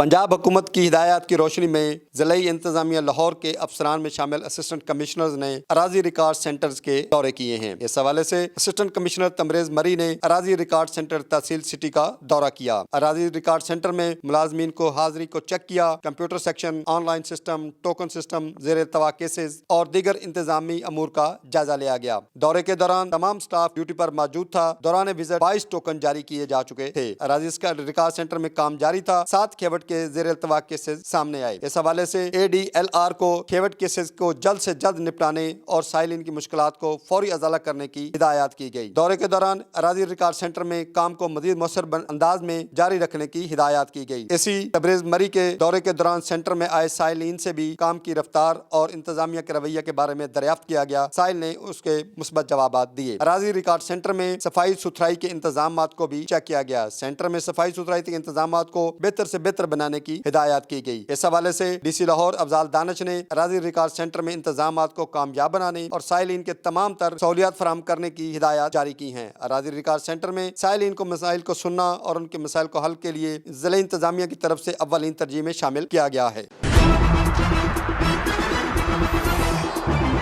پنجاب حکومت کی ہدایات کی روشنی میں ضلعی انتظامیہ لاہور کے افسران میں شامل اسسٹنٹ کمشنرز نے اراضی ریکارڈ سنٹرز کے دورے کیے ہیں۔ اس حوالے سے اسسٹنٹ کمشنر تمریز مری نے اراضی ریکارڈ سنٹر تحصیل سٹی کا دورہ کیا۔ اراضی ریکارڈ سنٹر میں ملازمین کو حاضری کو چیک کیا، computer section, on line system, token system, زیر التوا کیسز اور دیگر انتظامی امور کا جائزہ لیا گیا۔ دورے کے دوران تمام سٹاف ڈیوٹی پر موجود تھا۔ دوران وزٹ 22 ٹوکن جاری کیے جا چکے تھے۔ اراضی ریکارڈ سنٹر میں کام جاری تھا۔ 7 کھیوٹ کے زیر التوا کیسز سامنے آئے۔ اس حوالے سے ADLR کو کھیوٹ کیسز کو جلد سے جلد نپٹانے اور سائلین کی مشکلات کو فوری ازالہ کرنے کی ہدایات کی گئی۔ دورے کے دوران اراضی ریکارڈ سنٹر میں کام کو مزید مؤثر انداز میں جاری رکھنے کی ہدایات کی گئی۔ اسی تبریز مری کے دورے کے دوران سنٹر میں آئے سائلین سے بھی کام کی رفتار اور انتظامیہ کے رویہ کے بارے میں دریافت کیا گیا۔ سائل نے اس کے مثبت جوابات دیے۔ اراضی ریکارڈ سنٹر میں صفائی ستھرائی کے انتظامات کو بھی چیک کیا گیا۔ سنٹر میں صفائی ستھرائی کے انتظامات کو بہتر سے بہتر بنانے کی ہدایات کی گئی۔ اس حوالے سے DC لاہور افضال دانش نے اراضی ریکارڈ سنٹر میں انتظامات کو کامیاب بنانے اور سائلین کے تمام تر سہولیات فراہم کرنے کی ہدایات جاری کی ہیں۔ اراضی ریکارڈ سنٹر میں سائلین کو مسائل کو سننا اور ان کے مسائل کو حل کے لیے ضلعی انتظامیہ کی طرف سے اولین ترجیح میں شامل کیا گیا ہے۔